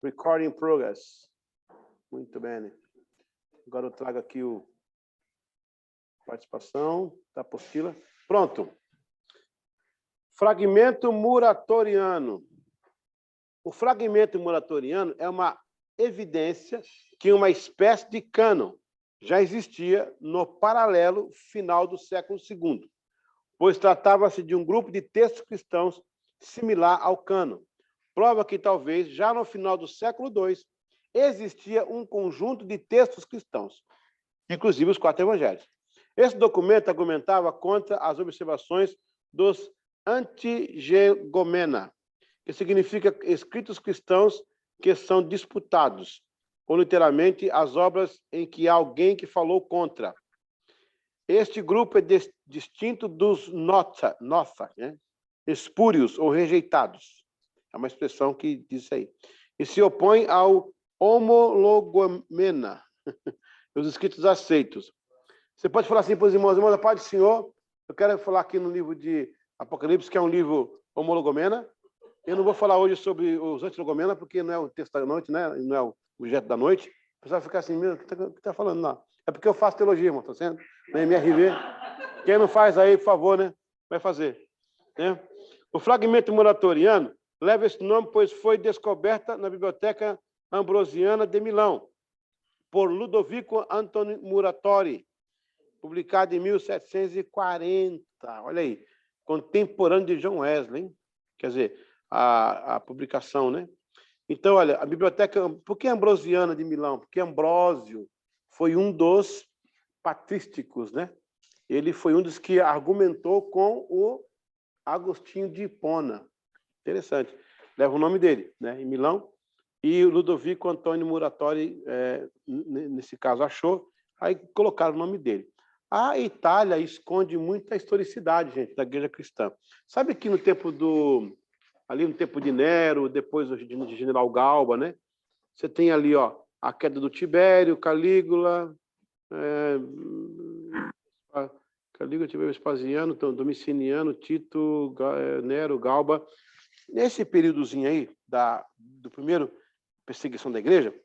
Recording in progress. Muito bem. Agora eu trago aqui o participação da apostila. Pronto. Fragmento muratoriano. O fragmento muratoriano é uma evidência que uma espécie de cânon já existia no paralelo final do século II, pois tratava-se de um grupo de textos cristãos similar ao cânon. Prova que talvez já no final do século II existia um conjunto de textos cristãos, inclusive os 4 evangelhos. Esse documento argumentava contra as observações dos antigegomena, que significa escritos cristãos que são disputados, ou literalmente as obras em que há alguém que falou contra. Este grupo é distinto dos notha, né? Espúrios ou rejeitados. É uma expressão que diz aí. E se opõe ao homologomena, os escritos aceitos. Você pode falar assim para os irmãos, a paz do Senhor, eu quero falar aqui no livro de Apocalipse, que é um livro homologomena. Eu não vou falar hoje sobre os antilogomena, porque não é o texto da noite, né? Não é o objeto da noite. O pessoal fica assim, meu, o que está falando? Não. É porque eu faço teologia, irmão, está sendo? Na MRV. Quem não faz aí, por favor, né? Vai fazer. Né? O fragmento muratoriano leva esse nome, pois foi descoberta na Biblioteca Ambrosiana de Milão, por Ludovico Antoni Muratori, publicado em 1740. Olha aí, contemporâneo de John Wesley, hein? Quer dizer, a publicação, né? Então, olha, a biblioteca... Por que Ambrosiana de Milão? Porque Ambrósio foi um dos patrísticos, né? Ele foi um dos que argumentou com o Agostinho de Hipona. Interessante. Leva o nome dele, né? Em Milão. E o Ludovico Antônio Muratori, nesse caso, achou. Aí colocaram o nome dele. A Itália esconde muita historicidade, gente, da igreja cristã. Sabe que no tempo do... Ali no tempo de Nero, depois de General Galba, né? Você tem ali, ó, a queda do Tibério, Calígula, Calígula, Tibério, Vespasiano, Domiciano, Tito, Nero, Galba. Nesse períodozinho aí, do primeiro perseguição da igreja,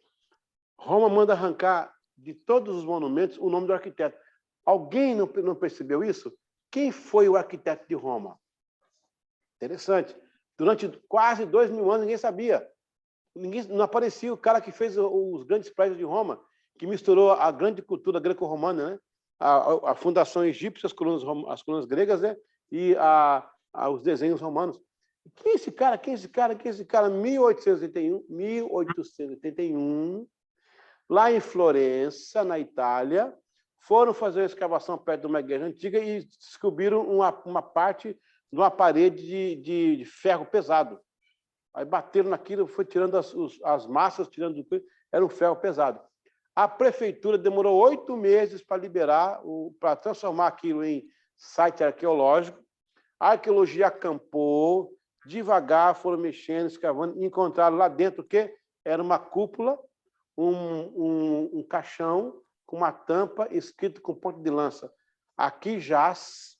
Roma manda arrancar de todos os monumentos o nome do arquiteto. Alguém não percebeu isso? Quem foi o arquiteto de Roma? Interessante. Durante quase 2000 anos, ninguém sabia. Não aparecia o cara que fez os grandes prédios de Roma, que misturou a grande cultura greco-romana, né? A fundação egípcia, as colunas gregas, né? E os desenhos romanos. Quem é esse cara? Quem é esse cara? Quem é esse cara? 1881, lá em Florença, na Itália, foram fazer uma escavação perto de uma igreja antiga e descobriram uma parte de uma parede de ferro pesado. Aí bateram naquilo, foi tirando as massas, tirando do... Era um ferro pesado. A prefeitura demorou 8 meses para liberar, para transformar aquilo em site arqueológico. A arqueologia acampou, devagar foram mexendo, escavando, e encontraram lá dentro o quê? Era uma cúpula, um caixão com uma tampa escrito com ponta de lança. Aqui jaz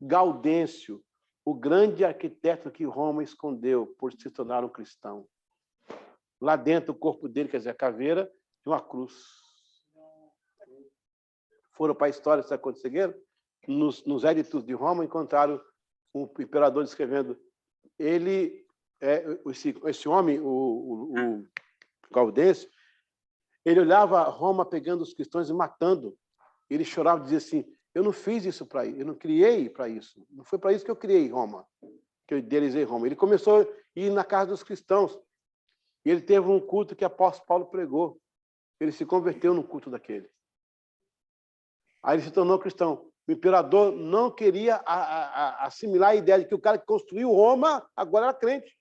Gaudêncio, o grande arquiteto que Roma escondeu por se tornar um cristão. Lá dentro, o corpo dele, quer dizer, a caveira de uma cruz. Foram para a história, sabe quando seguiram? Nos éditos de Roma, encontraram o imperador escrevendo. Ele, esse homem, o Gaudêncio, ele olhava Roma pegando os cristãos e matando. Ele chorava e dizia assim, eu não fiz isso para isso, eu não criei para isso. Não foi para isso que eu criei Roma, que eu idealizei Roma. Ele começou a ir na casa dos cristãos. E ele teve um culto que o apóstolo Paulo pregou. Ele se converteu no culto daquele. Aí ele se tornou cristão. O imperador não queria assimilar a ideia de que o cara que construiu Roma agora era crente.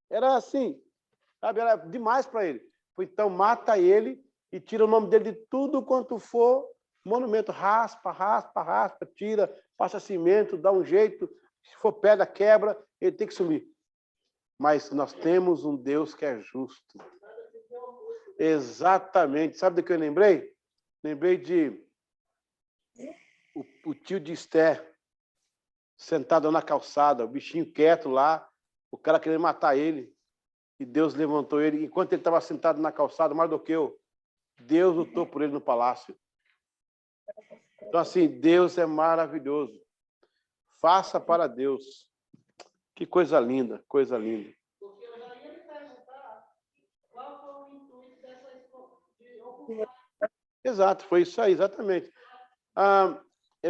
Era assim, sabe? Era demais para ele. Então mata ele e tira o nome dele de tudo quanto for monumento. Raspa, tira, passa cimento, dá um jeito. Se for pedra, quebra, ele tem que sumir. Mas nós temos um Deus que é justo. Exatamente. Sabe do que eu lembrei? Lembrei de o tio de Esther, sentado na calçada, o bichinho quieto lá, o cara querendo matar ele. e Deus levantou ele. Enquanto ele estava sentado na calçada, Mardoqueu, Deus lutou por ele no palácio. Então, assim, Deus é maravilhoso. Faça para Deus. Que coisa linda, coisa linda. Porque eu já ia lhe perguntar qual foi o intuito dessa de ocupar. Exato, foi isso aí, exatamente.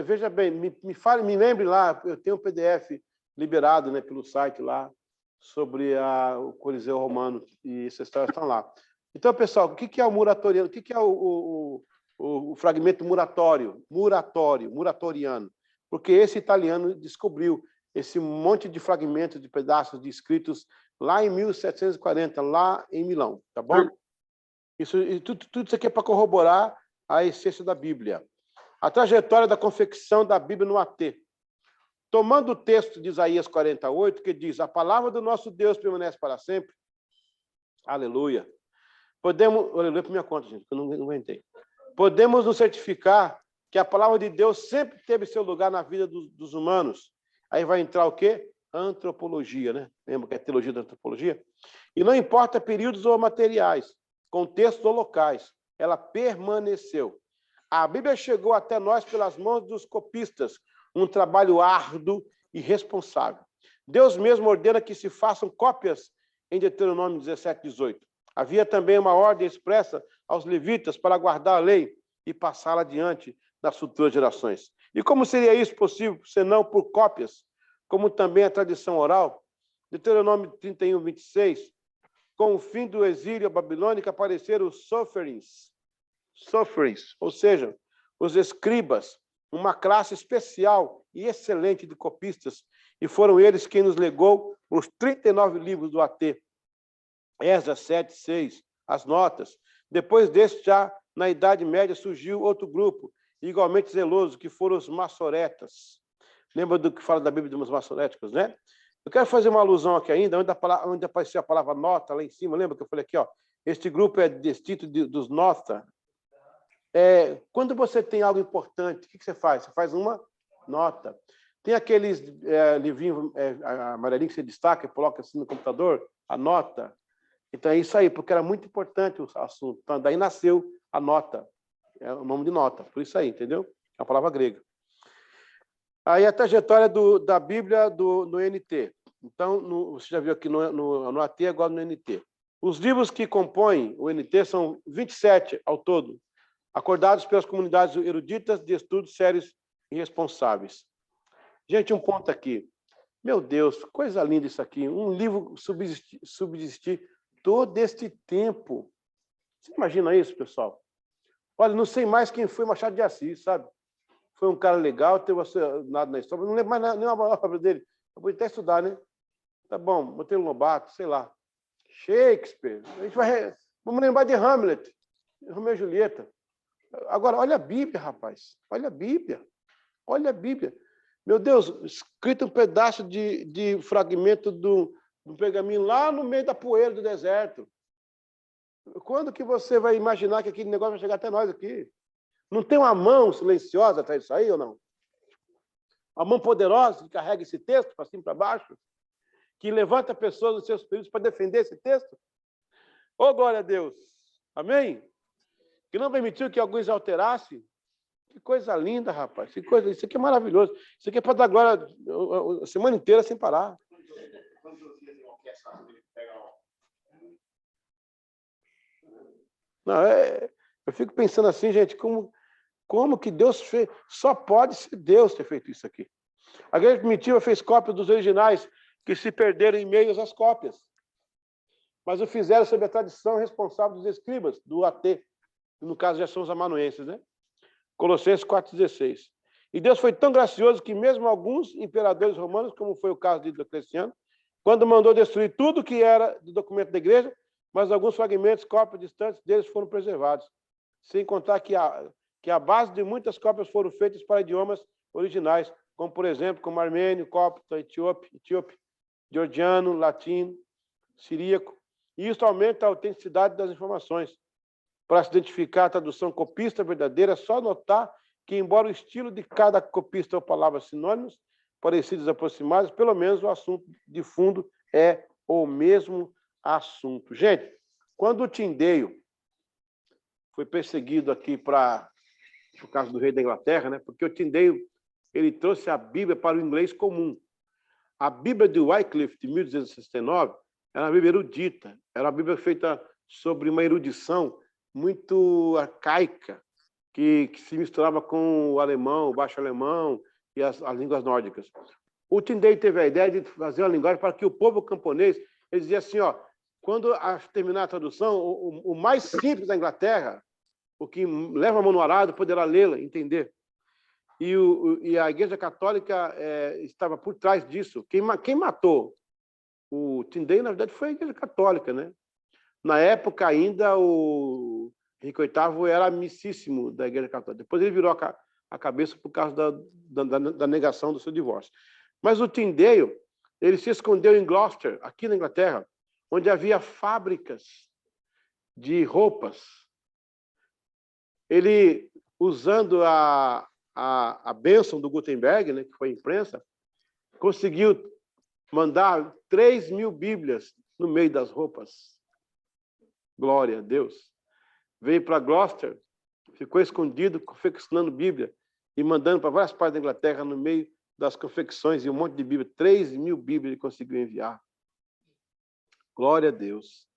Veja bem, me lembre lá, eu tenho um PDF liberado, né, pelo site lá, sobre o Coliseu Romano, e essas histórias estão lá. Então, pessoal, o que é o muratoriano? O que é o fragmento muratoriano? Porque esse italiano descobriu esse monte de fragmentos, de pedaços de escritos lá em 1740, lá em Milão, tá bom? Tudo isso aqui é para corroborar a essência da Bíblia. A trajetória da confecção da Bíblia no AT. Tomando o texto de Isaías 48, que diz: a palavra do nosso Deus permanece para sempre. Aleluia. Aleluia por minha conta, gente, que eu não aguentei. Podemos nos certificar que a palavra de Deus sempre teve seu lugar na vida dos humanos. Aí vai entrar o quê? Antropologia, né? Lembra que é a teologia da antropologia? E não importa períodos ou materiais, contextos ou locais, ela permaneceu. A Bíblia chegou até nós pelas mãos dos copistas, um trabalho árduo e responsável. Deus mesmo ordena que se façam cópias em Deuteronômio 17, 18. Havia também uma ordem expressa aos levitas para guardar a lei e passá-la adiante das futuras gerações. E como seria isso possível, senão por cópias, como também a tradição oral? Deuteronômio 31, 26, com o fim do exílio babilônico apareceram os soferins, ou seja, os escribas, uma classe especial e excelente de copistas, e foram eles quem nos legou os 39 livros do AT. Esdras 7, 6, as notas. Depois desse, já na Idade Média, surgiu outro grupo, igualmente zeloso, que foram os maçoretas. Lembra do que fala da Bíblia dos maçoréticos, né? Eu quero fazer uma alusão aqui ainda, onde apareceu a palavra nota, lá em cima. Lembra que eu falei aqui, ó? Este grupo é distinto dos nota. Quando você tem algo importante, o que você faz? Você faz uma nota. Tem aqueles livrinhos amarelinhos que você destaca e coloca assim no computador, a nota. Então é isso aí, porque era muito importante o assunto. Então, daí nasceu a nota. É o nome de nota, por isso aí, entendeu? É uma palavra grega. Aí a trajetória da Bíblia no NT. Então, você já viu aqui no AT, agora no NT. Os livros que compõem o NT são 27 ao todo, acordados pelas comunidades eruditas de estudos sérios e responsáveis. Gente, um ponto aqui. Meu Deus, coisa linda isso aqui. Um livro subsistir todo este tempo. Você imagina isso, pessoal? Olha, não sei mais quem foi Machado de Assis, sabe? Foi um cara legal, teve nada na história, não lembro mais nenhuma obra dele. Eu vou até estudar, né? Tá bom, Monteiro Lobato, sei lá. Shakespeare. Vamos lembrar de Hamlet, Romeu e Julieta. Agora, olha a Bíblia, rapaz. Olha a Bíblia. Olha a Bíblia. Meu Deus, escrito um pedaço de fragmento do pergaminho lá no meio da poeira do deserto. Quando que você vai imaginar que aquele negócio vai chegar até nós aqui? Não tem uma mão silenciosa atrás disso aí ou não? Uma mão poderosa que carrega esse texto para cima e para baixo? Que levanta pessoas dos seus períodos para defender esse texto? Oh, glória a Deus! Amém? Que não permitiu que alguns alterassem? Que coisa linda, rapaz. Isso aqui é maravilhoso. Isso aqui é para dar glória a semana inteira sem parar. Não, eu fico pensando assim, gente, como que Deus fez? Só pode ser Deus ter feito isso aqui. A Igreja Primitiva fez cópias dos originais que se perderam em meio às cópias. Mas o fizeram sob a tradição responsável dos escribas, do AT. No caso, já são os amanuenses, né? Colossenses 4,16. E Deus foi tão gracioso que mesmo alguns imperadores romanos, como foi o caso de Diocleciano, quando mandou destruir tudo que era do documento da igreja, mas alguns fragmentos, cópias distantes deles foram preservados. Sem contar que a base de muitas cópias foram feitas para idiomas originais, como, por exemplo, como armênio, copto, etíope, georgiano, latino, siríaco. E isso aumenta a autenticidade das informações. Para se identificar a tradução copista verdadeira, é só notar que, embora o estilo de cada copista ou palavras sinônimas, parecidas aproximadas, pelo menos o assunto de fundo é o mesmo assunto. Gente, quando o Tyndale foi perseguido aqui por causa do rei da Inglaterra, né? Porque o Tyndale ele trouxe a Bíblia para o inglês comum. A Bíblia de Wycliffe, de 1269, era uma Bíblia erudita, era uma Bíblia feita sobre uma erudição muito arcaica, que se misturava com o alemão, o baixo alemão e as línguas nórdicas. O Tyndale teve a ideia de fazer uma linguagem para que o povo camponês, ele dizia assim, ó, quando terminar a tradução, o mais simples da Inglaterra, o que leva a mão no arado, poderá lê-la, entender. E a Igreja Católica estava por trás disso. Quem matou o Tyndale, na verdade, foi a Igreja Católica, né? Na época, ainda, o Henrique VIII era amicíssimo da Igreja Católica. Depois ele virou a cabeça por causa da negação do seu divórcio. Mas o Tyndale, ele se escondeu em Gloucester, aqui na Inglaterra, onde havia fábricas de roupas. Ele, usando a bênção do Gutenberg, né, que foi a imprensa, conseguiu mandar 3.000 Bíblias no meio das roupas. Glória a Deus. Veio para Gloucester, ficou escondido, confeccionando Bíblia e mandando para várias partes da Inglaterra no meio das confecções e um monte de Bíblia. 3.000 Bíblias ele conseguiu enviar. Glória a Deus.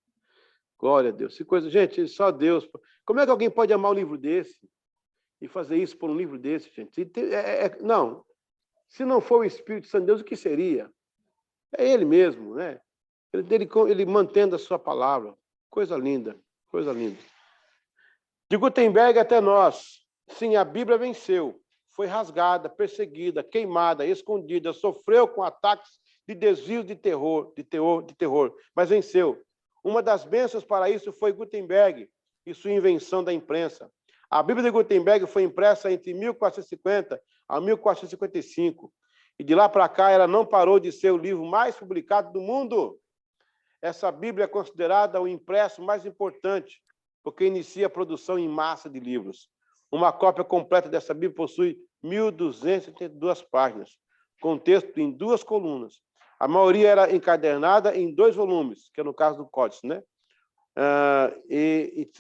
Glória a Deus. Que coisa, gente, só Deus. Como é que alguém pode amar um livro desse e fazer isso por um livro desse, gente? Não. Se não for o Espírito Santo de Deus, o que seria? É Ele mesmo, né? Ele mantendo a sua palavra. Coisa linda, coisa linda. De Gutenberg até nós, sim, a Bíblia venceu. Foi rasgada, perseguida, queimada, escondida, sofreu com ataques de desvios de terror, mas venceu. Uma das bênçãos para isso foi Gutenberg e sua invenção da imprensa. A Bíblia de Gutenberg foi impressa entre 1450 a 1455. E de lá para cá ela não parou de ser o livro mais publicado do mundo. Essa Bíblia é considerada o impresso mais importante, porque inicia a produção em massa de livros. Uma cópia completa dessa Bíblia possui 1.272 páginas, com texto em 2 colunas. A maioria era encadernada em 2 volumes, que é no caso do Códice, né? E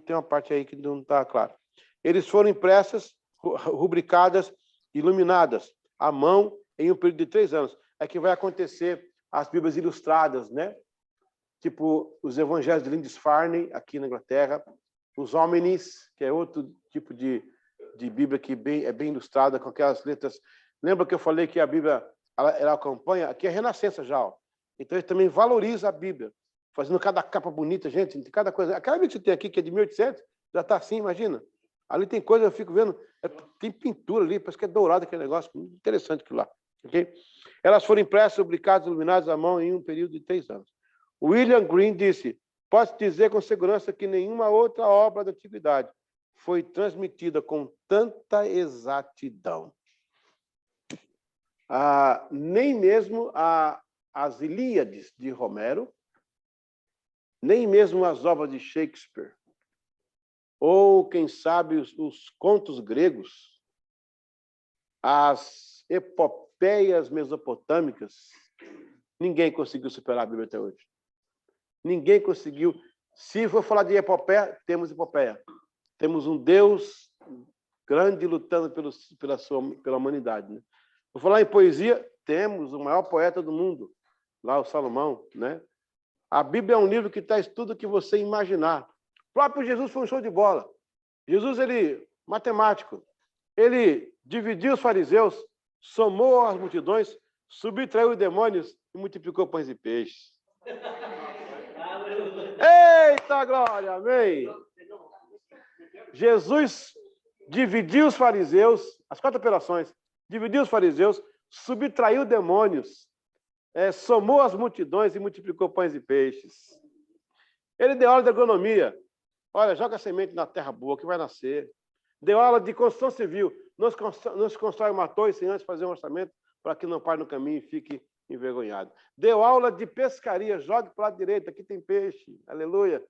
tem uma parte aí que não está clara. Eles foram impressas, rubricadas, iluminadas, à mão, em um período de 3 anos. É que vai acontecer as Bíblias ilustradas, né? Tipo os Evangelhos de Lindisfarne, aqui na Inglaterra, os Hominis, que é outro tipo de Bíblia que é bem ilustrada, com aquelas letras. Lembra que eu falei que a Bíblia ela acompanha? Aqui é a Renascença já. Ó. Então, ele também valoriza a Bíblia, fazendo cada capa bonita, gente, cada coisa. Aquela Bíblia que você tem aqui, que é de 1800, já está assim, imagina. Ali tem coisa, eu fico vendo, tem pintura ali, parece que é dourado aquele negócio, interessante aquilo lá. Okay? Elas foram impressas, rubricadas, iluminadas à mão em um período de 3 anos. William Green disse, posso dizer com segurança que nenhuma outra obra da antiguidade foi transmitida com tanta exatidão. Nem mesmo as Ilíades de Homero, nem mesmo as obras de Shakespeare, ou, quem sabe, os contos gregos, as epopeias mesopotâmicas, ninguém conseguiu superar a Bíblia até hoje. Ninguém conseguiu. Se for falar de epopeia, temos epopeia. Temos um Deus grande lutando pela humanidade. Né? Vou falar em poesia, temos o maior poeta do mundo, lá o Salomão. Né? A Bíblia é um livro que traz tudo que você imaginar. O próprio Jesus foi um show de bola. Jesus, matemático, ele dividiu os fariseus, somou as multidões, subtraiu os demônios e multiplicou pães e peixes. Eita glória, amém! Jesus dividiu os fariseus, as 4 operações, dividiu os fariseus, subtraiu demônios, somou as multidões e multiplicou pães e peixes. Ele deu aula de agronomia. Olha, joga a semente na terra boa que vai nascer. Deu aula de construção civil. Não se constrói uma torre sem antes fazer um orçamento para que não pare no caminho e fique envergonhado. Deu aula de pescaria. Jogue para a lado direito, aqui tem peixe. Aleluia.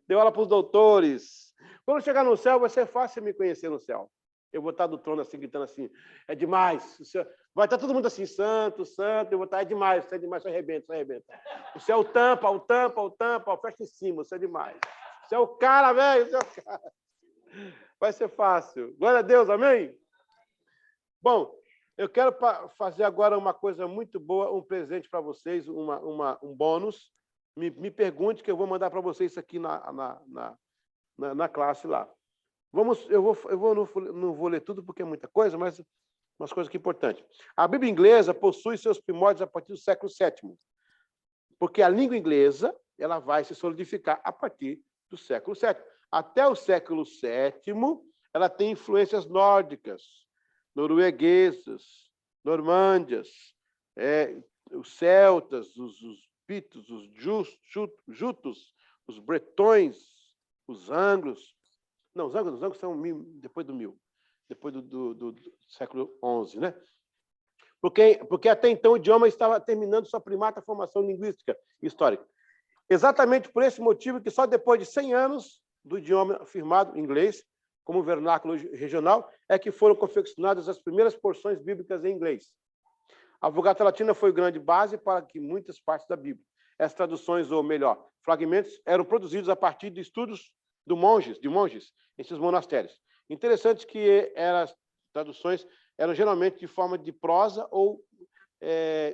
Deu aula para os doutores. Quando chegar no céu, vai ser fácil me conhecer no céu. Eu vou estar do trono assim, gritando assim, é demais. Vai estar todo mundo assim, santo, santo, eu vou estar, é demais, você arrebenta, você arrebenta. Você é o tampa, fecha em cima, você é demais. Você é o cara, velho, você é o cara. Vai ser fácil. Glória a Deus, amém? Bom, eu quero fazer agora uma coisa muito boa, um presente para vocês, um bônus. Me pergunte que eu vou mandar para vocês isso aqui na classe lá. Não vou ler tudo porque é muita coisa, mas umas coisas que é importante. A Bíblia inglesa possui seus primórdios a partir do século VII, porque a língua inglesa ela vai se solidificar a partir do século VII. Até o século VII, ela tem influências nórdicas, norueguesas, normândias, os celtas, os pitos, os jutos, os bretões, os anglos. Não, os anglos são depois do 1000, depois do século XI, né? Porque até então o idioma estava terminando sua primata formação linguística histórica. Exatamente por esse motivo que só depois de 100 anos do idioma firmado, inglês, como vernáculo regional, é que foram confeccionadas as primeiras porções bíblicas em inglês. A Vulgata Latina foi grande base para que muitas partes da Bíblia. Essas traduções, ou melhor, fragmentos, eram produzidos a partir de estudos de monges em seus monastérios. Interessante que as traduções eram geralmente de forma de prosa ou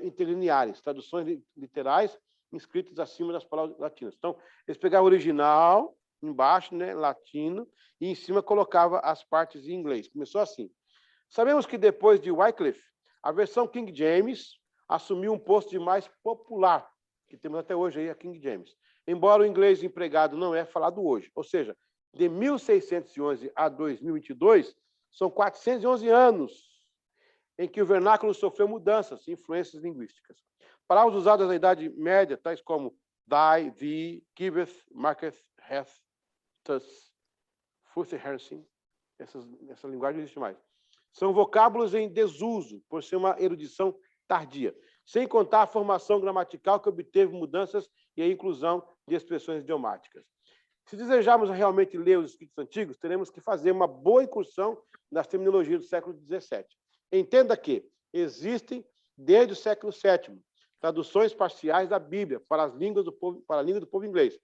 interlineares, traduções literais inscritas acima das palavras latinas. Então, eles pegavam o original, embaixo, né, latino, e em cima colocava as partes em inglês. Começou assim. Sabemos que depois de Wycliffe, a versão King James assumiu um posto de mais popular, que temos até hoje aí a King James. Embora o inglês empregado não é falado hoje. Ou seja, de 1611 a 2022, são 411 anos em que o vernáculo sofreu mudanças e influências linguísticas. Palavras usadas na Idade Média, tais como die, thee, giveth, marketh, hath, thus, Furtherhersing, essa linguagem não existe mais. São vocábulos em desuso, por ser uma erudição tardia, sem contar a formação gramatical que obteve mudanças e a inclusão de expressões idiomáticas. Se desejarmos realmente ler os escritos antigos, teremos que fazer uma boa incursão nas terminologias do século XVII. Entenda que existem, desde o século VII, traduções parciais da Bíblia para a língua do povo inglês,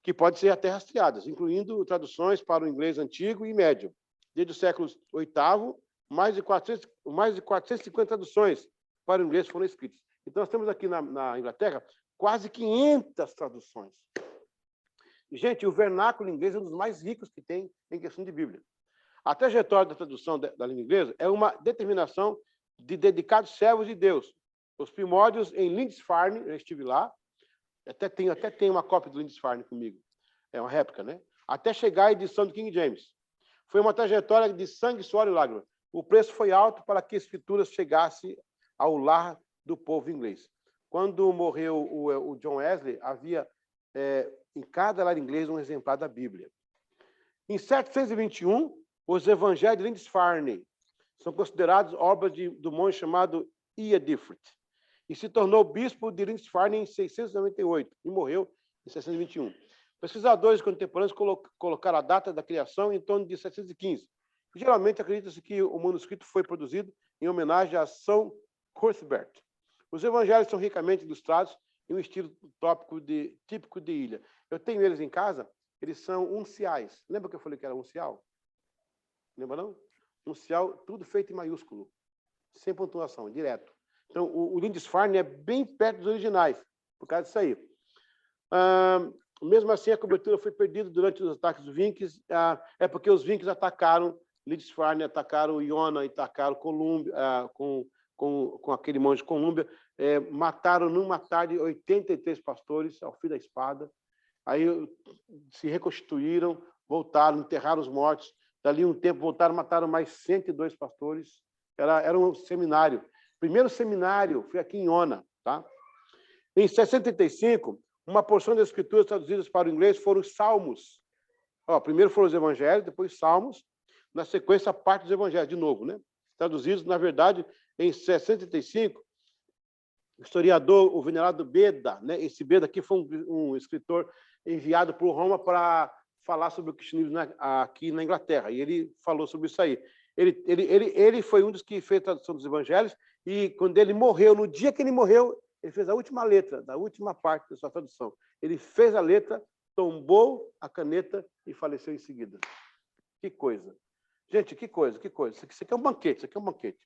que podem ser até rastreadas, incluindo traduções para o inglês antigo e médio. Desde o século VIII, mais de 450 traduções para o inglês foram escritas. Então, nós temos aqui na Inglaterra quase 500 traduções. Gente, o vernáculo inglês é um dos mais ricos que tem em questão de Bíblia. A trajetória da tradução da língua inglesa é uma determinação de dedicados servos de Deus. Os primórdios em Lindisfarne, eu estive lá, até tenho uma cópia do Lindisfarne comigo, é uma réplica, né? Até chegar à edição do King James. Foi uma trajetória de sangue, suor e lágrimas. O preço foi alto para que a escritura chegasse ao lar do povo inglês. Quando morreu o John Wesley, havia em cada lar inglês um exemplar da Bíblia. Em 721, os Evangelhos de Lindisfarne são considerados obras do monge chamado Eadifrit, e se tornou bispo de Lindisfarne em 698 e morreu em 621. Pesquisadores contemporâneos colocaram a data da criação em torno de 715. Geralmente acredita-se que o manuscrito foi produzido em homenagem a São Cuthbert. Os evangelhos são ricamente ilustrados em um estilo típico de ilha. Eu tenho eles em casa, eles são unciais. Lembra que eu falei que era uncial? Lembra não? Uncial, tudo feito em maiúsculo, sem pontuação, direto. Então, o Lindisfarne é bem perto dos originais, por causa disso aí. Mesmo assim, a cobertura foi perdida durante os ataques dos Vikings, é porque os Vikings atacaram Lindisfarne, atacaram Iona, atacaram Colúmbia, com aquele monte de Colúmbia, mataram numa tarde 83 pastores ao fio da espada, aí se reconstituíram, voltaram, enterraram os mortos, dali um tempo voltaram, mataram mais 102 pastores, era um seminário. Primeiro seminário foi aqui em Iona, tá? Em 65, uma porção das escrituras traduzidas para o inglês foram os Salmos. Primeiro foram os Evangelhos, depois Salmos, na sequência a parte dos Evangelhos, de novo, né? Traduzidos, na verdade, em 65, o historiador, o venerado Beda, né? Esse Beda aqui foi um escritor enviado por Roma para falar sobre o cristianismo aqui na Inglaterra. E ele falou sobre isso aí. Ele foi um dos que fez a tradução dos evangelhos, e quando ele morreu, no dia que ele morreu, ele fez a última letra, da última parte da sua tradução. Ele fez a letra, tombou a caneta e faleceu em seguida. Que coisa. Gente, que coisa, que coisa. Isso aqui é um banquete, isso aqui é um banquete.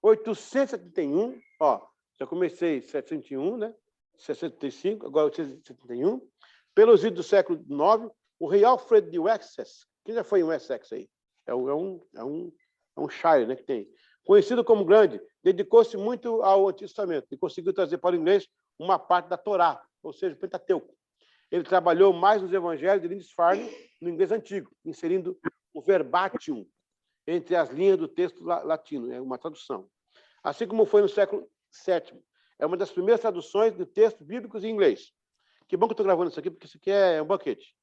871, ó, já comecei 701, né? 65, agora 871. Pelos idos do século IX, o rei Alfred de Wessex, quem já foi em Wessex aí? É um shire, né, que tem. Conhecido como Grande, dedicou-se muito ao Antigo Testamento e conseguiu trazer para o inglês uma parte da Torá, ou seja, o Pentateuco. Ele trabalhou mais nos evangelhos de Lindisfarne, no inglês antigo, inserindo o verbatium entre as linhas do texto latino, é uma tradução. Assim como foi no século VII. É uma das primeiras traduções de textos bíblicos em inglês. Que bom que eu estou gravando isso aqui, porque isso aqui é um banquete.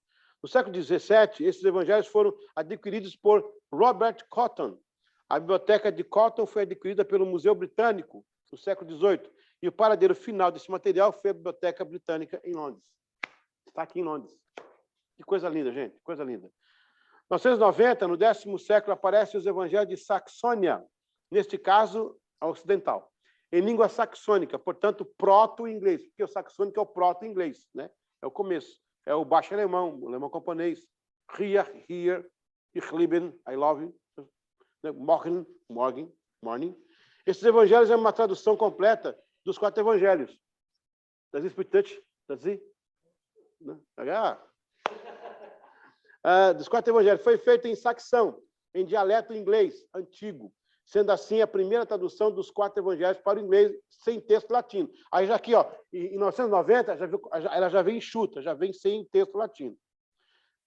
No século XVII, esses evangelhos foram adquiridos por Robert Cotton. A biblioteca de Cotton foi adquirida pelo Museu Britânico no século XVIII. E o paradeiro final desse material foi a Biblioteca Britânica em Londres. Está aqui em Londres. Que coisa linda, gente, que coisa linda. 990, no 10º século, aparecem os evangelhos de Saxônia, neste caso, a ocidental, em língua saxônica, portanto, proto-inglês, porque o saxônico é o proto-inglês, né? É o começo, é o baixo alemão, o alemão camponês, hier, ich lieben, I love you, morgen. Esses evangelhos é uma tradução completa dos 4 evangelhos. Das Escrituras, dos 4 evangelhos. Foi feito em saxão, em dialeto inglês antigo, sendo assim a primeira tradução dos 4 evangelhos para o inglês sem texto latino. Aí já aqui, ó, em 1990, ela já vem enxuta, já vem sem texto latino.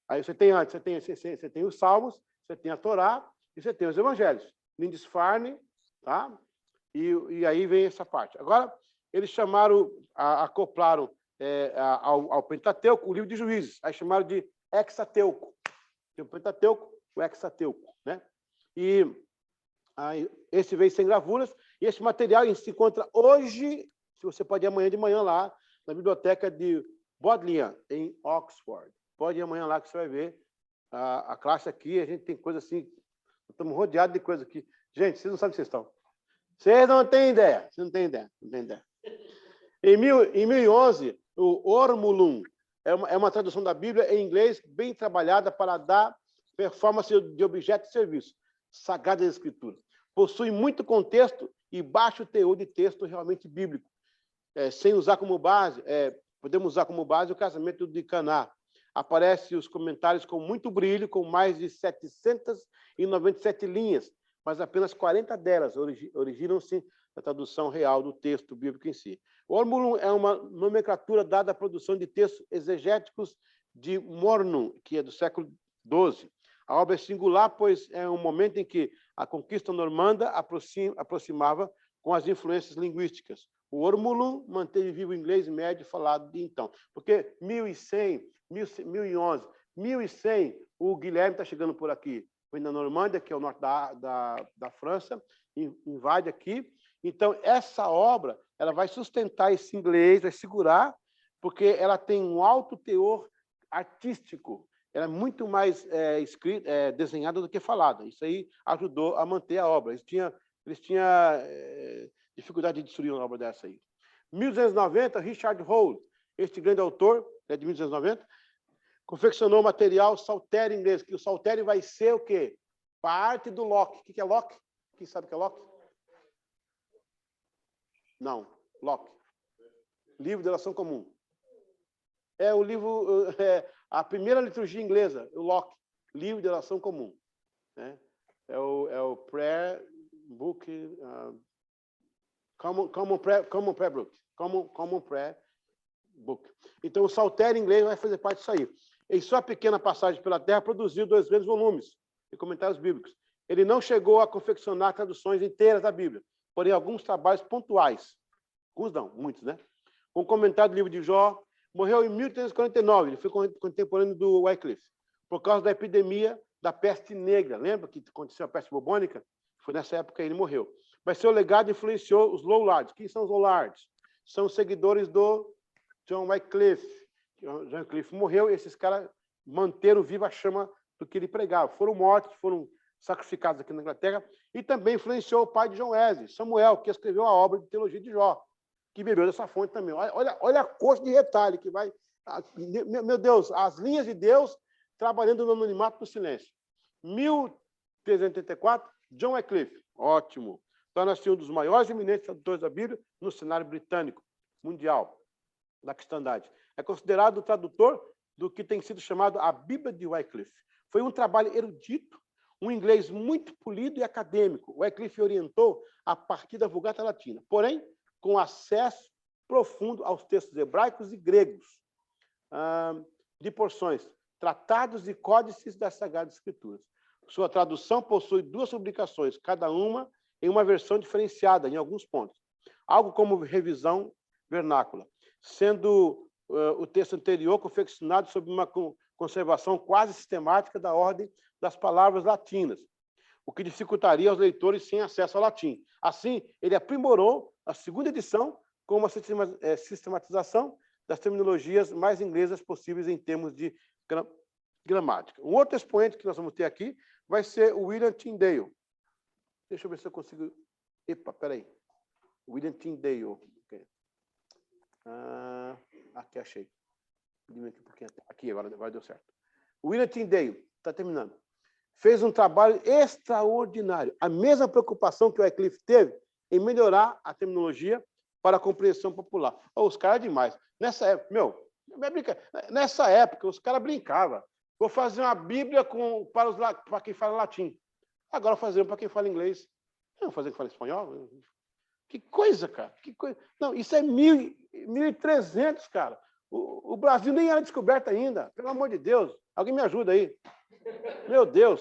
Aí você tem antes, você tem os Salmos, você tem a Torá e você tem os evangelhos. Lindisfarne, tá? E aí vem essa parte. Agora, eles chamaram, acoplaram ao Pentateuco o livro de Juízes. Aí chamaram de Hexateuco. Tem o Pentateuco, o Hexateuco, né? E aí, esse veio sem gravuras, e esse material se encontra hoje, se você pode ir amanhã de manhã lá, na biblioteca de Bodleian, em Oxford. Pode ir amanhã lá que você vai ver a classe aqui, a gente tem coisa assim, estamos rodeados de coisa aqui. Gente, vocês não sabem o que vocês estão. Vocês não têm ideia, vocês não têm ideia, não têm ideia. Em 1011, o Ormulum é uma tradução da Bíblia em inglês bem trabalhada para dar performance de objeto de serviço. Sagradas Escrituras. Possui muito contexto e baixo teor de texto realmente bíblico. Sem usar como base, podemos usar como base o casamento de Caná. Aparecem os comentários com muito brilho, com mais de 797 linhas, mas apenas 40 delas originam-se da tradução real do texto bíblico em si. O Ormulum é uma nomenclatura dada à produção de textos exegéticos de Mornum, que é do século XII. A obra é singular, pois é um momento em que a conquista normanda aproximava com as influências linguísticas. O Ormulum manteve vivo o inglês médio falado de então. Porque 1100, 1011, 1100, o Guilherme está chegando por aqui. Vem da Normândia, que é o norte da França, invade aqui. Então, essa obra ela vai sustentar esse inglês, vai segurar, porque ela tem um alto teor artístico. Ela é muito mais desenhada do que falada. Isso aí ajudou a manter a obra. Eles tinham dificuldade de destruir uma obra dessa aí. 1290, Richard Hole, este grande autor, de 1290, confeccionou o material saltério inglês, que o saltério vai ser o quê? Parte do Locke. O que é Locke? Quem sabe o que é Locke? Não, Locke. Livro de Oração Comum. É o livro, a primeira liturgia inglesa, o Locke, Livro de Oração Comum. Né? É o Prayer Book, Common Prayer Book. Então, o saltério inglês vai fazer parte disso aí. Em sua pequena passagem pela Terra, produziu 2 grandes volumes de comentários bíblicos. Ele não chegou a confeccionar traduções inteiras da Bíblia, porém, alguns trabalhos pontuais. Alguns não, muitos, né? Com comentário do livro de Jó, morreu em 1349, ele foi contemporâneo do Wycliffe, por causa da epidemia da peste negra. Lembra que aconteceu a peste bubônica? Foi nessa época que ele morreu. Mas seu legado influenciou os Lollards. Quem são os Lollards? São seguidores do John Wycliffe. John Wycliffe morreu e esses caras manteram viva a chama do que ele pregava. Foram mortos, foram sacrificados aqui na Inglaterra, e também influenciou o pai de John Wesley, Samuel, que escreveu a obra de teologia de Jó, que bebeu dessa fonte também. Olha a coxa de retalho que vai... Meu Deus, as linhas de Deus trabalhando no anonimato do silêncio. 1384, John Wycliffe, ótimo. Torna-se um dos maiores e eminentes tradutores da Bíblia no cenário britânico, mundial, da cristandade. É considerado o tradutor do que tem sido chamado a Bíblia de Wycliffe. Foi um trabalho erudito, um inglês muito polido e acadêmico. Wycliffe orientou a partir da Vulgata Latina, porém, com acesso profundo aos textos hebraicos e gregos, de porções, tratados e códices das Sagradas Escrituras. Sua tradução possui 2 publicações, cada uma em uma versão diferenciada em alguns pontos, algo como revisão vernácula, sendo o texto anterior confeccionado sob uma conservação quase sistemática da ordem das palavras latinas, o que dificultaria aos leitores sem acesso ao latim. Assim, ele aprimorou a segunda edição com uma sistematização das terminologias mais inglesas possíveis em termos de gramática. Um outro expoente que nós vamos ter aqui vai ser o William Tyndale. Deixa eu ver se eu consigo... Epa, peraí. William Tyndale. Okay. Aqui, achei. Aqui, agora deu certo. William Tyndale, está terminando. Fez um trabalho extraordinário. A mesma preocupação que o Wycliffe teve em melhorar a terminologia para a compreensão popular. Os caras demais. Nessa época, nessa época, os caras brincavam. Vou fazer uma Bíblia para quem fala latim. Agora fazer para quem fala inglês. Não, fazer quem fala espanhol. Que coisa, cara. Que coisa. Não, isso é 1300, cara. O Brasil nem era descoberto ainda. Pelo amor de Deus. Alguém me ajuda aí. Meu Deus.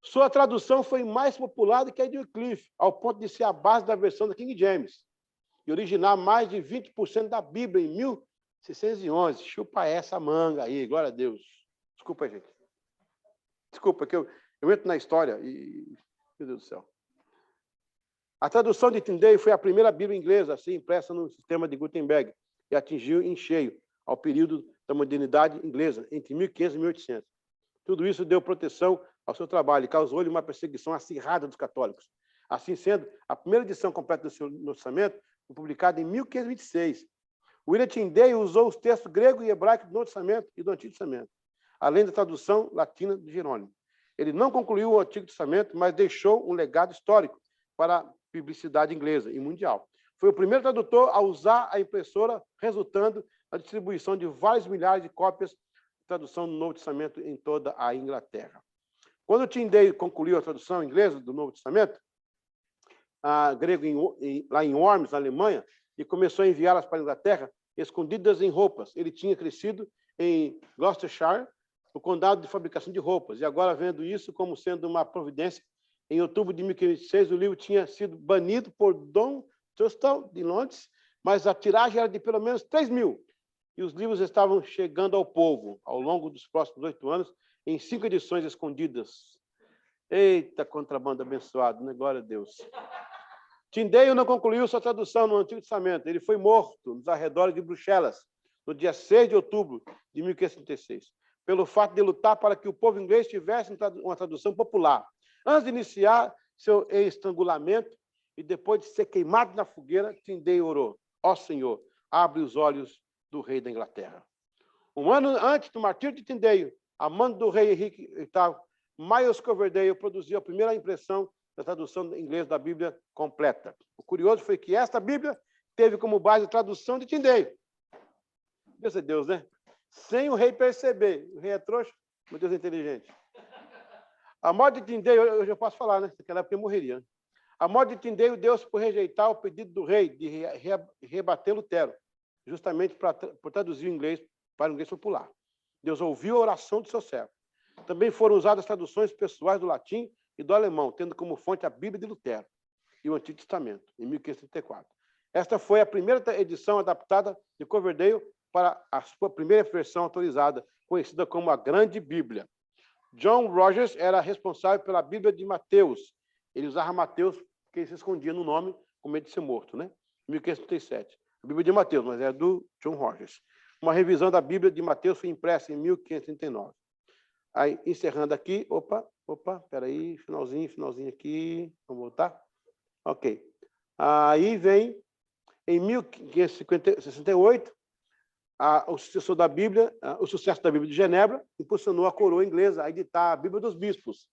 Sua tradução foi mais popular do que a de Wycliffe, ao ponto de ser a base da versão da King James e originar mais de 20% da Bíblia em 1611. Chupa essa manga aí, glória a Deus. Desculpa, gente. Desculpa, que eu entro na história e... Meu Deus do céu. A tradução de Tyndale foi a primeira Bíblia inglesa assim impressa no sistema de Gutenberg e atingiu em cheio ao período da modernidade inglesa, entre 1500 e 1800. Tudo isso deu proteção ao seu trabalho e causou-lhe uma perseguição acirrada dos católicos. Assim sendo, a primeira edição completa do seu Novo Testamento foi publicada em 1526. William Tyndale usou os textos grego e hebraico do Novo Testamento e do Antigo Testamento, além da tradução latina de Jerônimo. Ele não concluiu o Antigo Testamento, mas deixou um legado histórico para a publicidade inglesa e mundial. Foi o primeiro tradutor a usar a impressora, resultando na distribuição de vários milhares de cópias de tradução do Novo Testamento em toda a Inglaterra. Quando Tyndale concluiu a tradução inglesa do Novo Testamento, grego lá em Worms, na Alemanha, e começou a enviá-las para a Inglaterra, escondidas em roupas. Ele tinha crescido em Gloucestershire, o condado de fabricação de roupas, e agora, vendo isso como sendo uma providência, em outubro de 1506, o livro tinha sido banido por Dom Tunstall, de Londres, mas a tiragem era de pelo menos 3.000, e os livros estavam chegando ao povo, ao longo dos próximos 8 anos, em 5 edições escondidas. Eita, contrabando abençoado, né? Glória a Deus. Tyndale não concluiu sua tradução no Antigo Testamento. Ele foi morto nos arredores de Bruxelas, no dia 6 de outubro de 1536, pelo fato de lutar para que o povo inglês tivesse uma tradução popular. Antes de iniciar seu estrangulamento e depois de ser queimado na fogueira, Tyndale orou: ó Senhor, abre os olhos do rei da Inglaterra. Um ano antes do martírio de Tyndale, a mando do rei Henrique VIII, Miles Coverdale produziu a primeira impressão da tradução em inglês da Bíblia completa. O curioso foi que esta Bíblia teve como base a tradução de Tyndale. Deus é Deus, né? Sem o rei perceber. O rei é trouxa, meu Deus é inteligente. A morte de Tyndale, eu já posso falar, né? Naquela época eu morreria. A morte de Tyndale deu-se por rejeitar o pedido do rei de rebater Lutero, justamente por traduzir o inglês para o inglês popular. Deus ouviu a oração do seu servo. Também foram usadas traduções pessoais do latim e do alemão, tendo como fonte a Bíblia de Lutero e o Antigo Testamento, em 1534. Esta foi a primeira edição adaptada de Coverdale para a sua primeira versão autorizada, conhecida como a Grande Bíblia. John Rogers era responsável pela Bíblia de Mateus. Ele usava Mateus porque ele se escondia no nome com medo de ser morto, né? Em 1537. A Bíblia de Mateus, mas é do John Rogers. uma revisão da Bíblia de Mateus foi impressa em 1539. Aí, encerrando aqui, peraí, finalzinho aqui, vamos voltar? Ok. Aí vem, em 1568, o sucessor da Bíblia, o sucesso da Bíblia de Genebra, impulsionou a coroa inglesa a editar a Bíblia dos Bispos.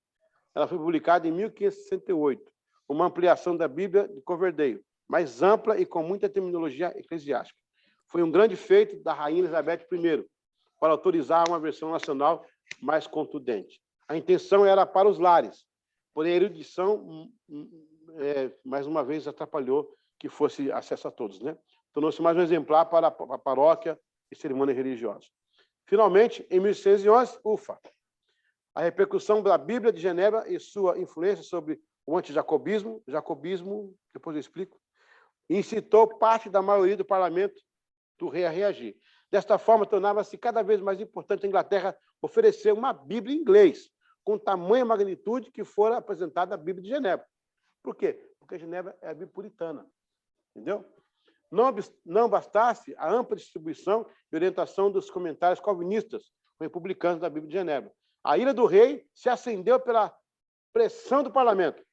Ela foi publicada em 1568, uma ampliação da Bíblia de Coverdale, mais ampla e com muita terminologia eclesiástica. Foi um grande feito da rainha Elizabeth I, para autorizar uma versão nacional mais contundente. A intenção era para os lares, porém a erudição, mais uma vez, atrapalhou que fosse acesso a todos, né? Tornou-se mais um exemplar para a paróquia e cerimônias religiosas. Finalmente, em 1611, a repercussão da Bíblia de Genebra e sua influência sobre o antijacobismo, depois eu explico, incitou parte da maioria do parlamento do rei a reagir. Desta forma, tornava-se cada vez mais importante a Inglaterra oferecer uma Bíblia em inglês, com tamanha magnitude que fora apresentada a Bíblia de Genebra. Por quê? Porque Genebra é a Bíblia puritana. Entendeu? Não bastasse a ampla distribuição e orientação dos comentários calvinistas republicanos da Bíblia de Genebra. A ira do rei se acendeu pela pressão do parlamento.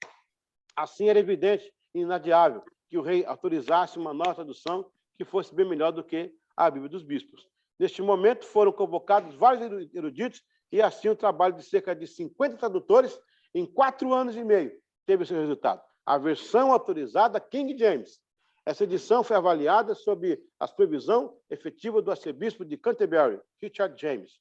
Assim, era evidente e inadiável que o rei autorizasse uma nova tradução que fosse bem melhor do que a Bíblia dos Bispos. Neste momento, foram convocados vários eruditos e, assim, o trabalho de cerca de 50 tradutores, em 4 anos e meio, teve seu resultado. A versão autorizada King James. Essa edição foi avaliada sob a supervisão efetiva do arcebispo de Canterbury, Richard James.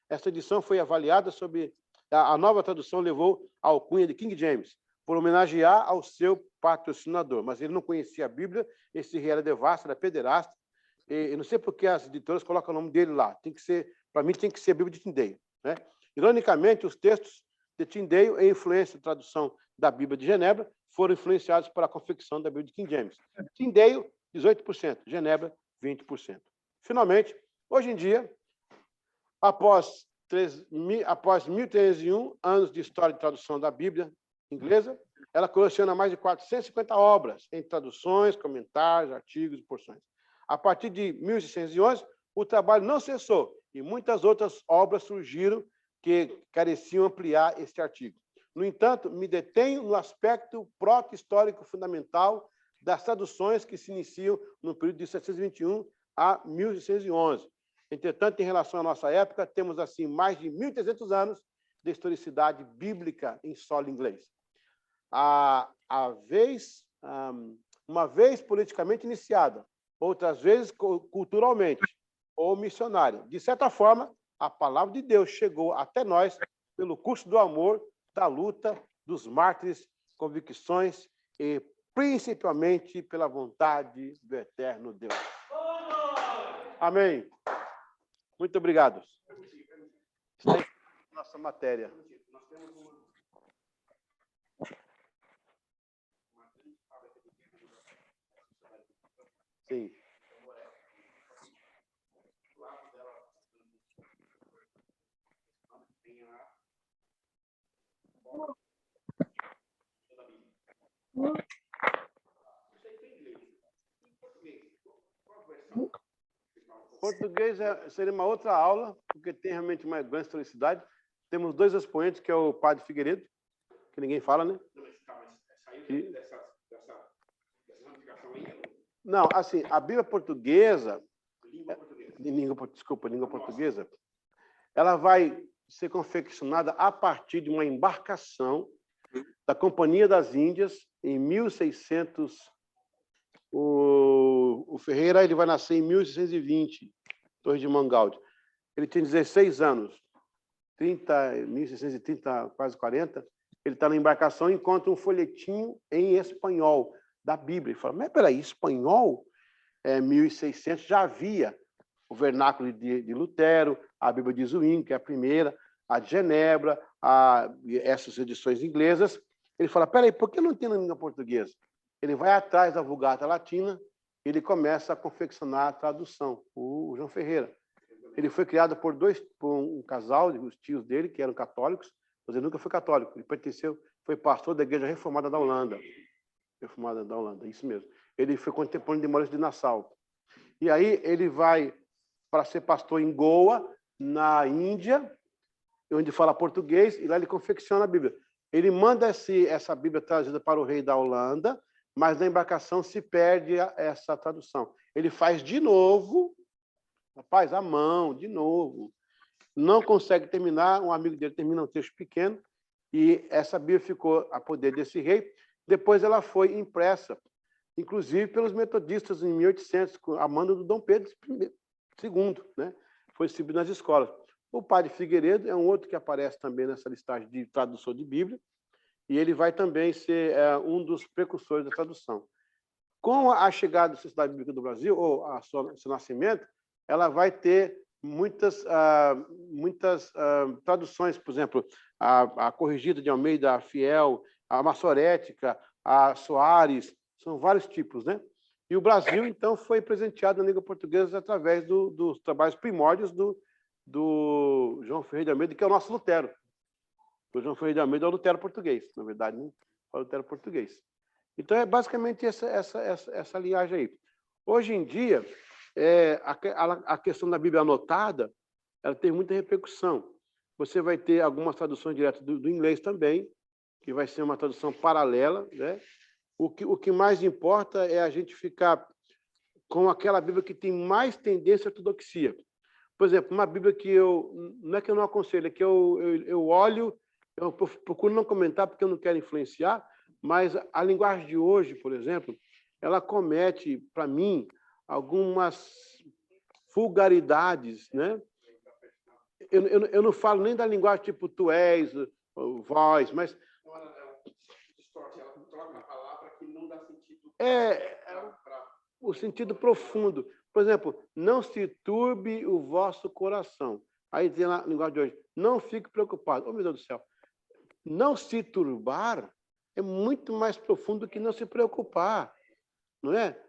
Essa edição foi avaliada sob... A nova tradução levou a alcunha de King James, por homenagear ao seu patrocinador. Mas ele não conhecia a Bíblia, esse rei era devasso, era pederasta. E não sei por que as editoras colocam o nome dele lá. Tem que ser, para mim, tem que ser a Bíblia de Tyndale, né? Ironicamente, os textos de Tyndale, em influência da tradução da Bíblia de Genebra, foram influenciados para a confecção da Bíblia de King James. Tyndale, 18%, Genebra, 20%. Finalmente, hoje em dia, após 1.301 anos de história de tradução da Bíblia inglesa, ela coleciona mais de 450 obras, em traduções, comentários, artigos e porções. A partir de 1611, o trabalho não cessou e muitas outras obras surgiram que careciam ampliar este artigo. No entanto, me detenho no aspecto proto-histórico fundamental das traduções que se iniciam no período de 721 a 1611. Entretanto, em relação à nossa época, temos, assim, mais de 1.300 anos de historicidade bíblica em solo inglês. Uma vez politicamente iniciada, outras vezes culturalmente ou missionária. De certa forma, a palavra de Deus chegou até nós pelo curso do amor, da luta, dos mártires, convicções e principalmente pela vontade do eterno Deus. Amém. Muito obrigado. Está em nossa matéria. Sim. Português seria uma outra aula, porque tem realmente uma grande historicidade. Temos 2 expoentes, que é o padre Figueiredo, que ninguém fala, né? Não, assim, a Bíblia portuguesa, língua portuguesa, ela vai ser confeccionada a partir de uma embarcação da Companhia das Índias em 1600. O Ferreira, ele vai nascer em 1620, Torre de Mangalde. Ele tem 16 anos, 1630, quase 40. Ele está na embarcação e encontra um folhetinho em espanhol da Bíblia. Ele fala, mas peraí, espanhol? 1600 já havia o vernáculo de Lutero, a Bíblia de Zwingli, que é a primeira, a de Genebra, essas edições inglesas. Ele fala, peraí, por que não tem na língua portuguesa? Ele vai atrás da Vulgata Latina, ele começa a confeccionar a tradução, o João Ferreira. Ele foi criado por um casal, os tios dele, que eram católicos, mas ele nunca foi católico. Ele foi pastor da Igreja Reformada da Holanda. Reformada da Holanda, isso mesmo. Ele foi contemporâneo de Maurício de Nassau. E aí ele vai para ser pastor em Goa, na Índia, onde fala português, e lá ele confecciona a Bíblia. Ele manda essa Bíblia trazida para o rei da Holanda, mas na embarcação se perde essa tradução. Ele faz de novo, rapaz, à mão, de novo. Não consegue terminar, um amigo dele termina um texto pequeno, e essa Bíblia ficou a poder desse rei. Depois ela foi impressa, inclusive pelos metodistas em 1800, a mando do Dom Pedro II, né? Foi distribuído nas escolas. O padre Figueiredo é um outro que aparece também nessa listagem de tradução de Bíblia, e ele vai também ser um dos precursores da tradução. Com a chegada da Sociedade Bíblica do Brasil, ou seu nascimento, ela vai ter muitas traduções, por exemplo, a Corrigida de Almeida, a Fiel, a Massorética, a Soares, são vários tipos, né? E o Brasil, então, foi presenteado na língua portuguesa através dos trabalhos primórdios do João Ferreira de Almeida, que é o nosso Lutero. O João Ferreira de Almeida é o Lutero português, na verdade, né? É o Lutero português. Então, é basicamente essa linhagem aí. Hoje em dia, a questão da Bíblia anotada, ela tem muita repercussão. Você vai ter algumas traduções diretas do inglês também, que vai ser uma tradução paralela, né? O que mais importa é a gente ficar com aquela Bíblia que tem mais tendência à ortodoxia. Por exemplo, uma Bíblia que não é que eu não aconselho, é que eu olho, eu procuro não comentar porque eu não quero influenciar, mas a linguagem de hoje, por exemplo, ela comete, para mim, algumas vulgaridades, né? Eu não falo nem da linguagem tipo tu és, vós, mas o sentido profundo. Por exemplo, não se turbe o vosso coração. Aí tem na linguagem de hoje, não fique preocupado. Oh, meu Deus do céu. Não se turbar é muito mais profundo que não se preocupar, não é?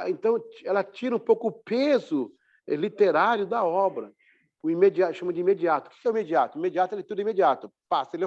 Então, ela tira um pouco o peso literário da obra. O imediato, chama de imediato. O que é o imediato? O imediato é leitura imediata. Passa, ele